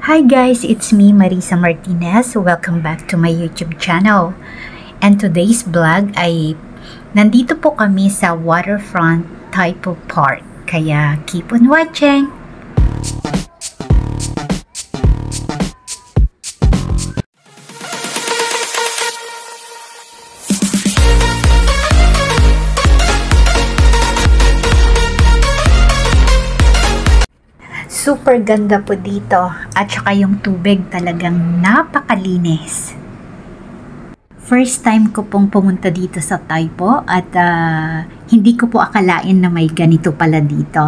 Hi guys, it's me Marisa Martinez. Welcome back to my YouTube channel. And today's vlog ay nandito po kami sa waterfront Taipo Park. Kaya keep on watching! Super ganda po dito at saka yung tubig talagang napakalinis. First time ko pong pumunta dito sa Taipo at hindi ko po akalain na may ganito pala dito.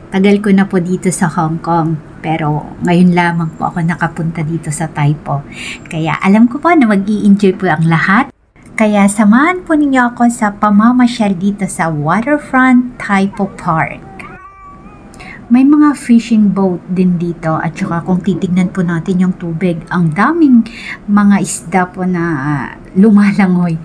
Tagal ko na po dito sa Hong Kong pero ngayon lamang po ako nakapunta dito sa Taipo. Kaya alam ko po na mag-i-enjoy po ang lahat. Kaya samahan po ninyo ako sa pamamasyal dito sa waterfront Taipo Park. May mga fishing boat din dito at saka kung titignan po natin yung tubig, ang daming mga isda po na lumalangoy.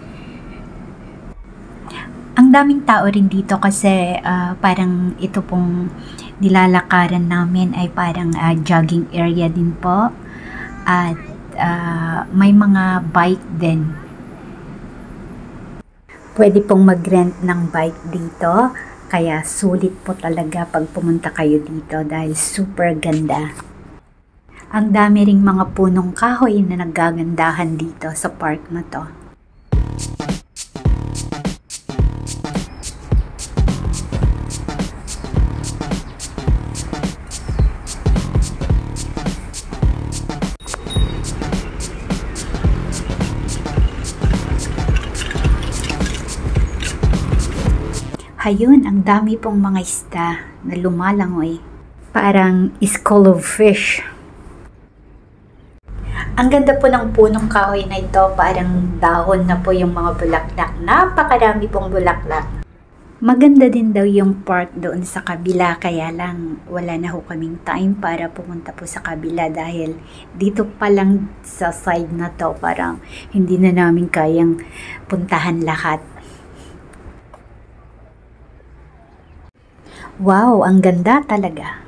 Ang daming tao rin dito kasi parang ito pong nilalakaran namin ay parang jogging area din po at may mga bike din. Pwede pong mag-rent ng bike dito. Kaya sulit po talaga pag pumunta kayo dito dahil super ganda. Ang dami ring mga punong kahoy na nagagandahan dito sa park na to. Ayun, ang dami pong mga isda na lumalangoy. Parang school of fish. Ang ganda po ng punong kahoy na ito. Parang dahon na po yung mga bulaklak. Napakarami pong bulaklak. Maganda din daw yung park doon sa kabila. Kaya lang wala na ho kaming time para pumunta po sa kabila. Dahil dito pa lang sa side na to parang hindi na namin kayang puntahan lahat. Wow, ang ganda talaga.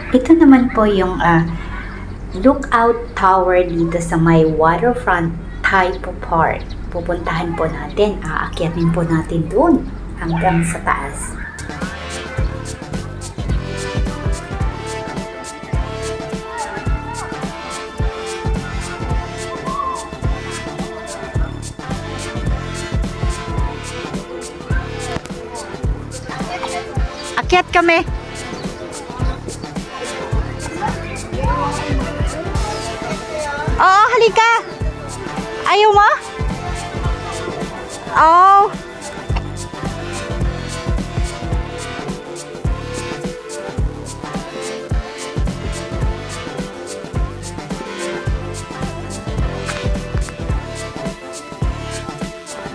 Ito naman po yung lookout tower dito sa may waterfront Taipo Park. Pupuntahan po natin, aakyatin po natin doon hanggang sa taas. Akyat kami! Oo, halika! Ayaw mo? Oh!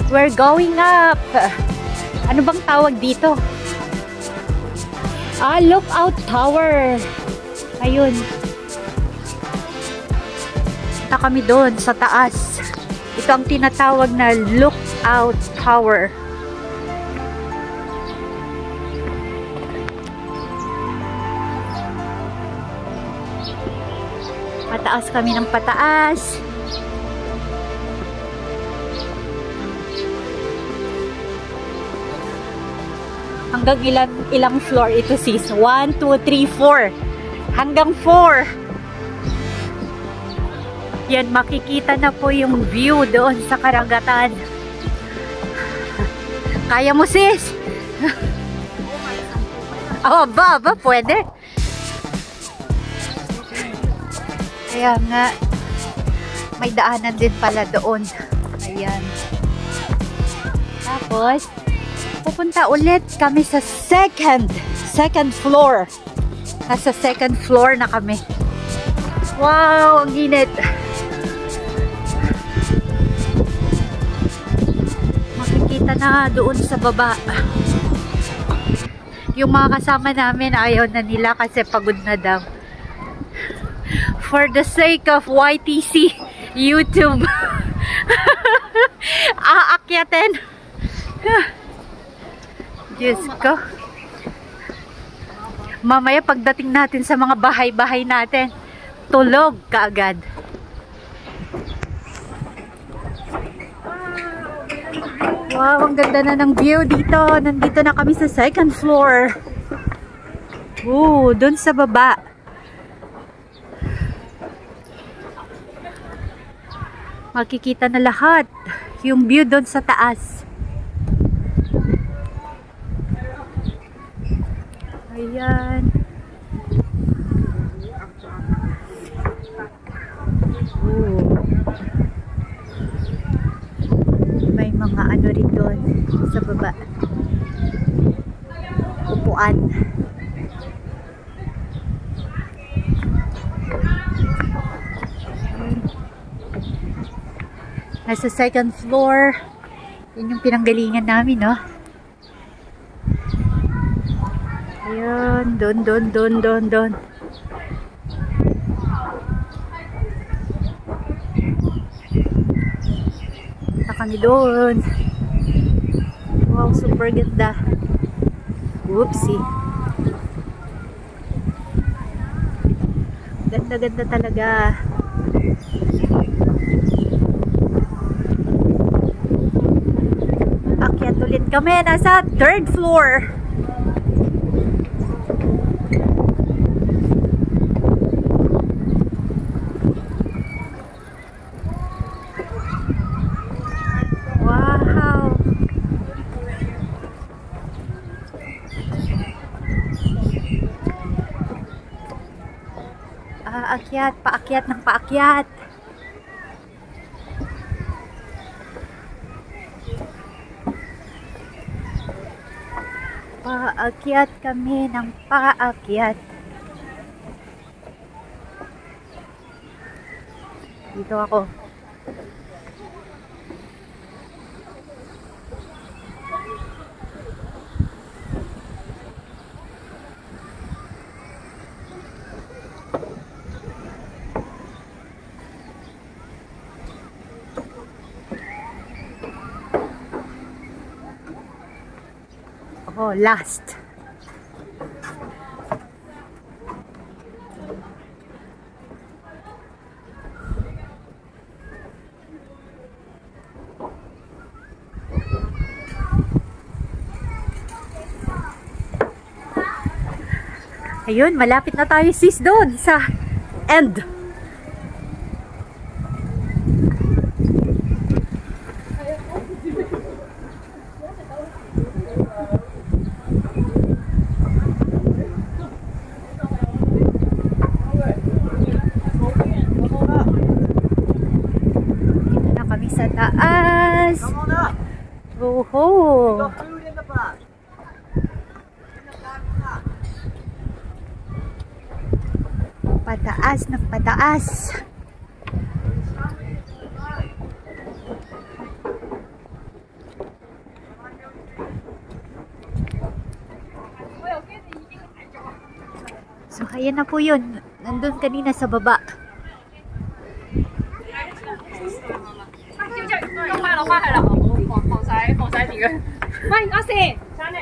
We're going up! Ano bang tawag dito? Lookout tower! Ayun. Kami doon sa taas. Ito ang tinatawag na lookout tower. Pataas kami ng pataas. Hanggang ilang floor ito sis? 1, 2, 3, 4. Hanggang 4. Yan, makikita na po yung view doon sa karagatan. Kaya mo sis? Oh, ba, pwede. Kaya nga, may daanan din pala doon. Ayan. Tapos, pupunta ulit kami sa second floor. Nasa second floor na kami. Wow, ang init. Makikita na doon sa baba. Yung mga kasama namin, ayaw na nila kasi pagod na daw. For the sake of YTC YouTube. Aakyatin. Diyos ko. Mamaya pagdating natin sa mga bahay-bahay natin, tulog kaagad. Wow, ang ganda na ng view dito. Nandito na kami sa second floor. Doon sa baba. Makikita na lahat. Yung view doon sa taas. Ayan. May mga ano rin doon sa baba. Upuan. Nasa second floor. Yun yung pinanggalingan namin, no? Ayan. Doon. Kami doon. Wow, super ganda. Whoopsie. Ganda talaga. Akyat ulit kami. Nasa third floor. Paakyat ng paakyat. Paakyat kami ng paakyat. Dito ako. Last. Ayun, malapit na tayo sis doon sa end. Sa taas. Oho. Pataas na pataas. So, ayan na po yun. Nandun kanina sa baba. 快係啦，放晒條。喂，阿四，上嚟。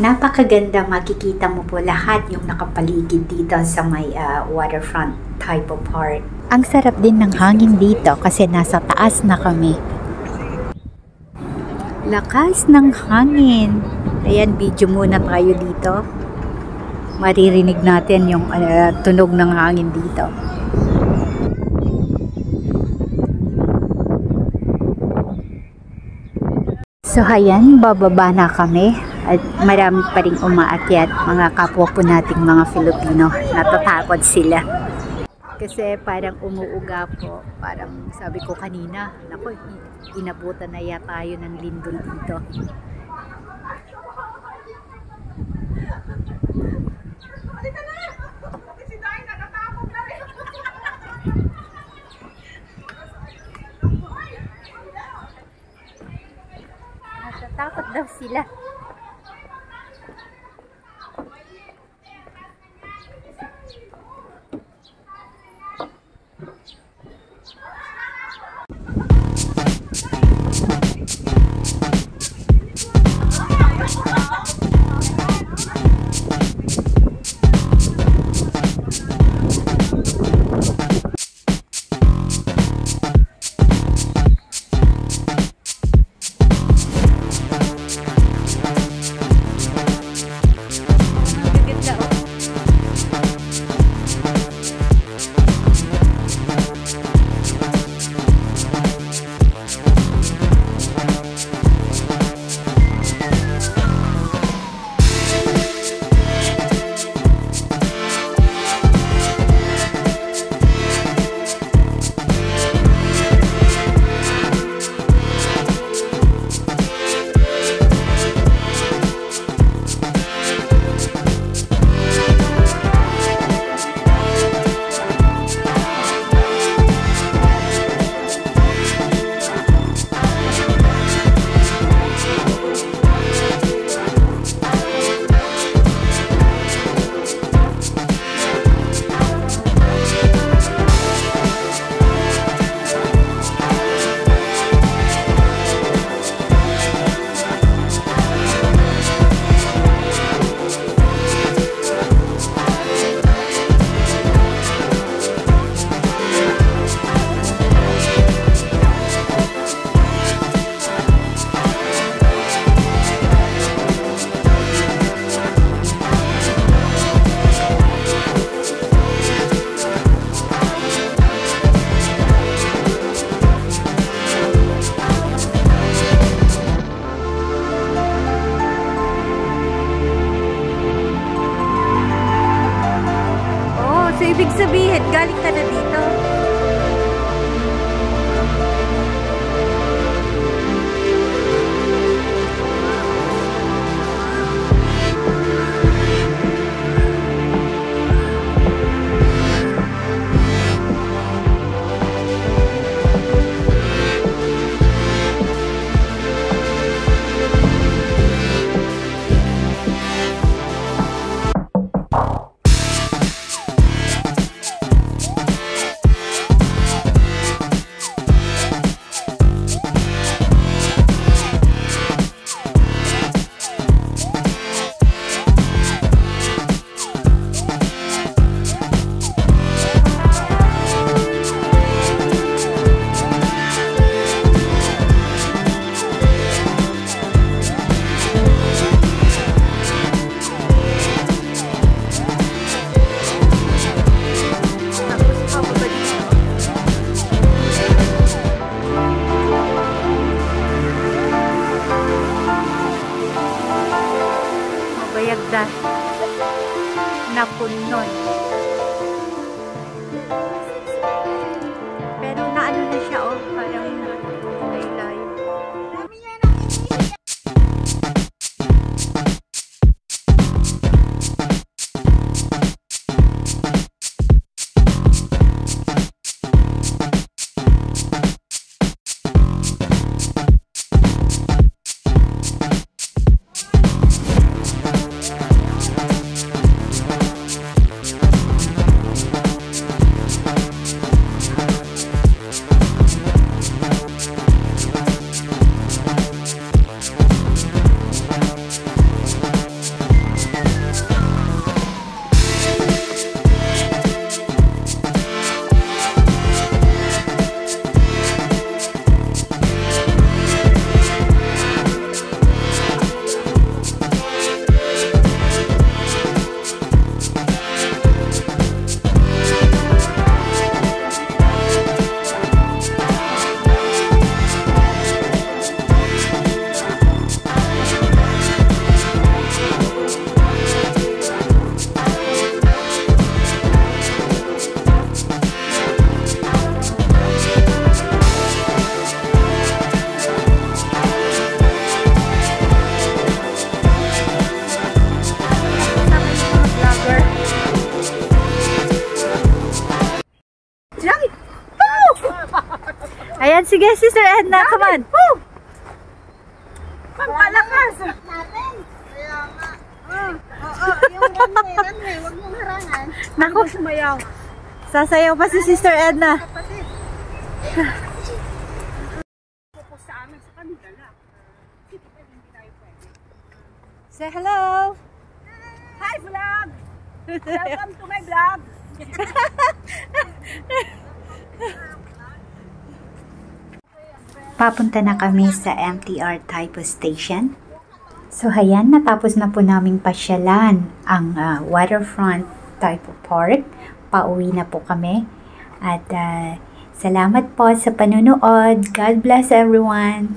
Napakaganda, makikita mo po lahat yung nakapaligid dito sa may waterfront type of part. Ang sarap din ng hangin dito kasi nasa taas na kami. Lakas ng hangin. Ayan, video muna tayo dito. Maririnig natin yung tunog ng hangin dito. So ayan, bababa na kami at marami pa ring umaakyat, mga kapwa po nating mga Filipino. Natatakot sila kasi parang umuuga po. Parang sabi ko kanina, naku, inabutan na yata tayo ng lindol dito. Natatakot daw sila. So, ibig sabihin, galing ka na dito. Bayagdan na punon. Pero naano na siya, oh, parang laylay. Sige, Sister Edna, come on. Woo! Pagpalakas! Natin. Kaya nga. Yung runway, wag mong harangan. Naku, Sumayaw. sasayaw pa si Sister Edna. Kapatid. Focus sa amin sa kanila lang. Hindi tayo pwede. Say hello. Hi vlog! Welcome to my vlog! Papunta na kami sa MTR Taipo Station. So, ayan, natapos na po naming pasyalan ang Waterfront Taipo Park. Pauwi na po kami. At salamat po sa panunood. God bless everyone!